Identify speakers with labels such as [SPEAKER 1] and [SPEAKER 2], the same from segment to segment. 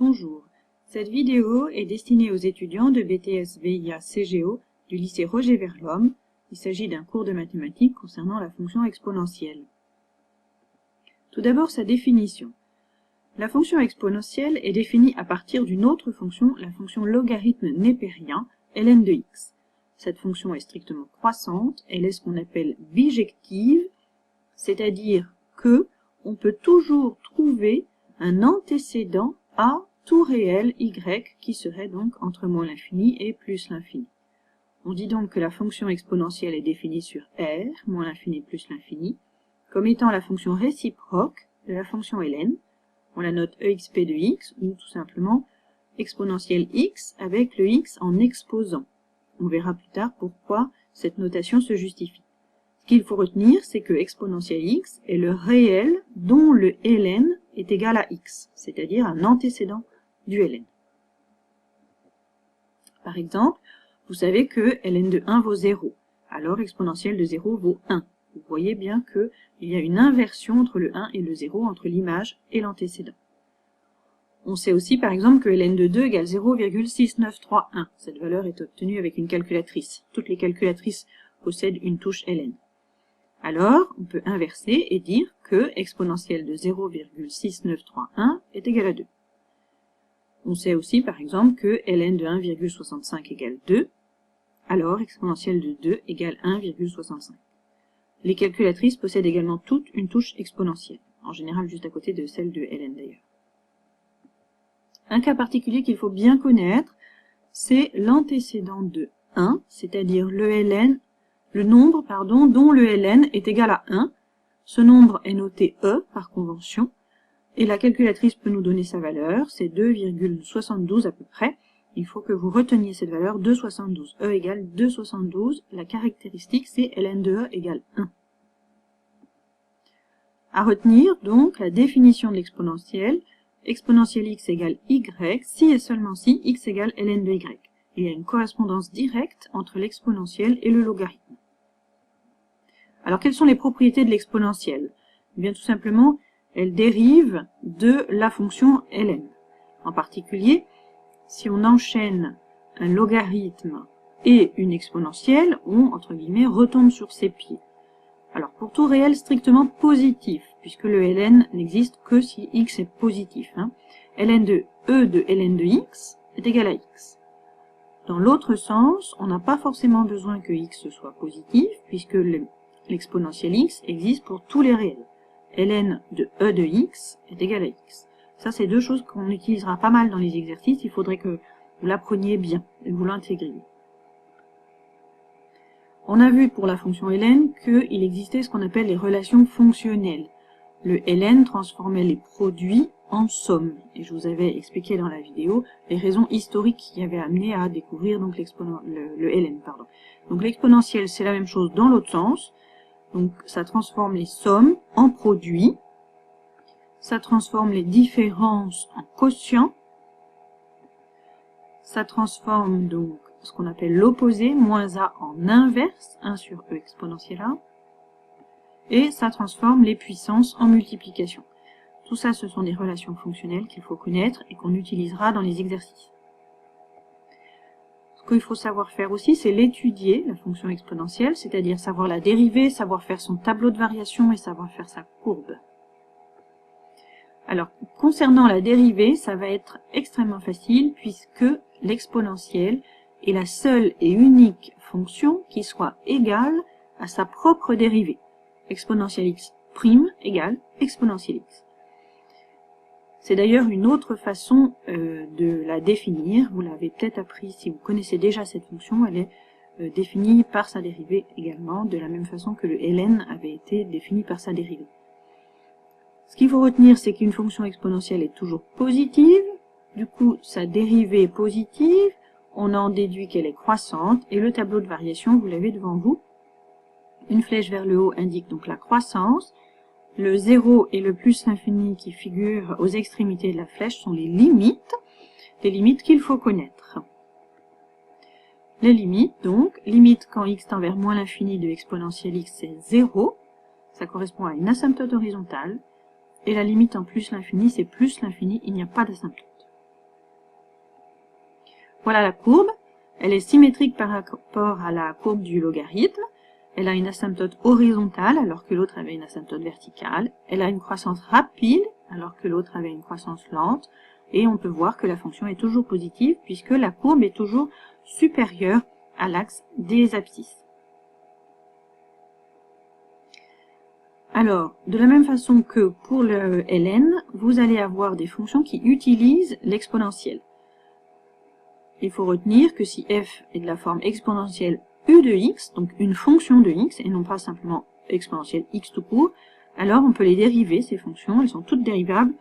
[SPEAKER 1] Bonjour, cette vidéo est destinée aux étudiants de BTS VIA CGO du lycée Roger Verlhomme. Il s'agit d'un cours de mathématiques concernant la fonction exponentielle. Tout d'abord, sa définition. La fonction exponentielle est définie à partir d'une autre fonction, la fonction logarithme népérien, ln de x. Cette fonction est strictement croissante, elle est ce qu'on appelle bijective, c'est-à-dire que on peut toujours trouver un antécédent à tout réel y qui serait donc entre moins l'infini et plus l'infini. On dit donc que la fonction exponentielle est définie sur R, moins l'infini plus l'infini, comme étant la fonction réciproque de la fonction ln. On la note exp de x, ou tout simplement exponentielle x avec le x en exposant. On verra plus tard pourquoi cette notation se justifie. Ce qu'il faut retenir, c'est que exponentielle x est le réel dont le ln est égal à x, c'est-à-dire un antécédent du ln. Par exemple, vous savez que ln de 1 vaut 0, alors exponentielle de 0 vaut 1. Vous voyez bien qu'il y a une inversion entre le 1 et le 0, entre l'image et l'antécédent. On sait aussi par exemple que ln de 2 égale 0,6931. Cette valeur est obtenue avec une calculatrice. Toutes les calculatrices possèdent une touche ln. Alors, on peut inverser et dire que exponentielle de 0,6931 est égale à 2. On sait aussi, par exemple, que ln de 1,65 égale 2, alors exponentielle de 2 égale 1,65. Les calculatrices possèdent également toutes une touche exponentielle, en général juste à côté de celle de ln d'ailleurs. Un cas particulier qu'il faut bien connaître, c'est l'antécédent de 1, c'est-à-dire le nombre dont le ln est égal à 1. Ce nombre est noté e par convention, et la calculatrice peut nous donner sa valeur, c'est 2,72 à peu près. Il faut que vous reteniez cette valeur, 2,72. E égale 2,72. La caractéristique, c'est ln de e égale 1. À retenir, donc, la définition de l'exponentielle. Exponentielle x égale y, si et seulement si x égale ln de y. Il y a une correspondance directe entre l'exponentielle et le logarithme. Alors, quelles sont les propriétés de l'exponentielle? Eh bien, tout simplement, elle dérive de la fonction ln. En particulier, si on enchaîne un logarithme et une exponentielle, on, entre guillemets, retombe sur ses pieds. Alors, pour tout réel strictement positif, puisque le ln n'existe que si x est positif, ln de e de ln de x est égal à x. Dans l'autre sens, on n'a pas forcément besoin que x soit positif, puisque l'exponentielle x existe pour tous les réels. ln de e de x est égal à x. Ça, c'est deux choses qu'on utilisera pas mal dans les exercices. Il faudrait que vous l'appreniez bien et que vous l'intégriez. On a vu pour la fonction ln qu'il existait ce qu'on appelle les relations fonctionnelles. Le ln transformait les produits en sommes. Et je vous avais expliqué dans la vidéo les raisons historiques qui avaient amené à découvrir donc le ln. Donc l'exponentielle, c'est la même chose dans l'autre sens. Donc ça transforme les sommes en produits. Ça transforme les différences en quotients. Ça transforme donc ce qu'on appelle l'opposé, moins a en inverse, 1 sur e exponentielle a. Et ça transforme les puissances en multiplication. Tout ça, ce sont des relations fonctionnelles qu'il faut connaître et qu'on utilisera dans les exercices. Ce qu'il faut savoir faire aussi, c'est l'étudier, la fonction exponentielle, c'est-à-dire savoir la dériver, savoir faire son tableau de variation et savoir faire sa courbe. Alors, concernant la dérivée, ça va être extrêmement facile puisque l'exponentielle est la seule et unique fonction qui soit égale à sa propre dérivée. Exponentielle x' égale exponentielle x. C'est d'ailleurs une autre façon de la définir. Vous l'avez peut-être appris si vous connaissez déjà cette fonction. Elle est définie par sa dérivée également, de la même façon que le ln avait été défini par sa dérivée. Ce qu'il faut retenir, c'est qu'une fonction exponentielle est toujours positive. Du coup, sa dérivée est positive. On en déduit qu'elle est croissante. Et le tableau de variation, vous l'avez devant vous. Une flèche vers le haut indique donc la croissance. Le 0 et le plus l'infini qui figurent aux extrémités de la flèche sont les limites qu'il faut connaître. Les limites, donc, limite quand x tend vers moins l'infini de exponentielle x, c'est 0. Ça correspond à une asymptote horizontale. Et la limite en plus l'infini, c'est plus l'infini, il n'y a pas d'asymptote. Voilà la courbe. Elle est symétrique par rapport à la courbe du logarithme. Elle a une asymptote horizontale alors que l'autre avait une asymptote verticale. Elle a une croissance rapide alors que l'autre avait une croissance lente. Et on peut voir que la fonction est toujours positive puisque la courbe est toujours supérieure à l'axe des abscisses. Alors, de la même façon que pour le ln, vous allez avoir des fonctions qui utilisent l'exponentielle. Il faut retenir que si f est de la forme exponentielle u de x, donc une fonction de x, et non pas simplement exponentielle x tout court, alors on peut les dériver, ces fonctions, elles sont toutes dérivables,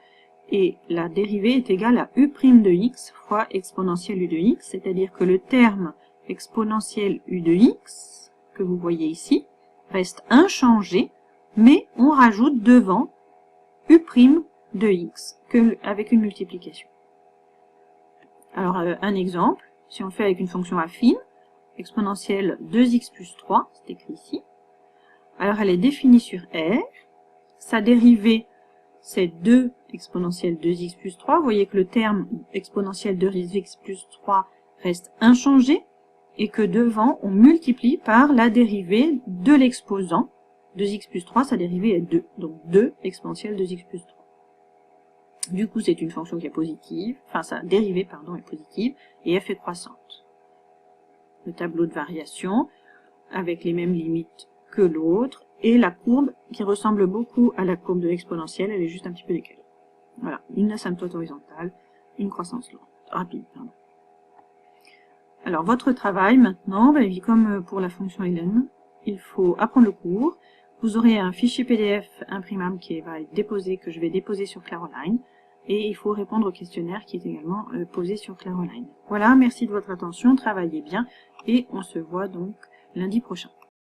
[SPEAKER 1] et la dérivée est égale à u' de x fois exponentielle u de x, c'est-à-dire que le terme exponentielle u de x, que vous voyez ici, reste inchangé, mais on rajoute devant u' de x, avec une multiplication. Alors, un exemple, si on le fait avec une fonction affine, exponentielle 2x plus 3, c'est écrit ici. Alors, elle est définie sur R. Sa dérivée, c'est 2 exponentielle 2x plus 3. Vous voyez que le terme exponentielle 2x plus 3 reste inchangé et que devant, on multiplie par la dérivée de l'exposant. 2x plus 3, sa dérivée est 2. Donc 2 exponentielle 2x plus 3. Du coup, c'est une fonction qui est positive, enfin sa dérivée, pardon, est positive, et f est croissante. Le tableau de variation, avec les mêmes limites que l'autre, et la courbe qui ressemble beaucoup à la courbe de l'exponentielle, elle est juste un petit peu décalée. Voilà, une asymptote horizontale, une croissance lente, rapide, pardon. Alors, votre travail maintenant, comme pour la fonction ln, il faut apprendre le cours. Vous aurez un fichier PDF imprimable qui va être déposé, que je vais déposer sur Claroline, et il faut répondre au questionnaire qui est également posé sur Claroline. Voilà, merci de votre attention, travaillez bien, et on se voit donc lundi prochain.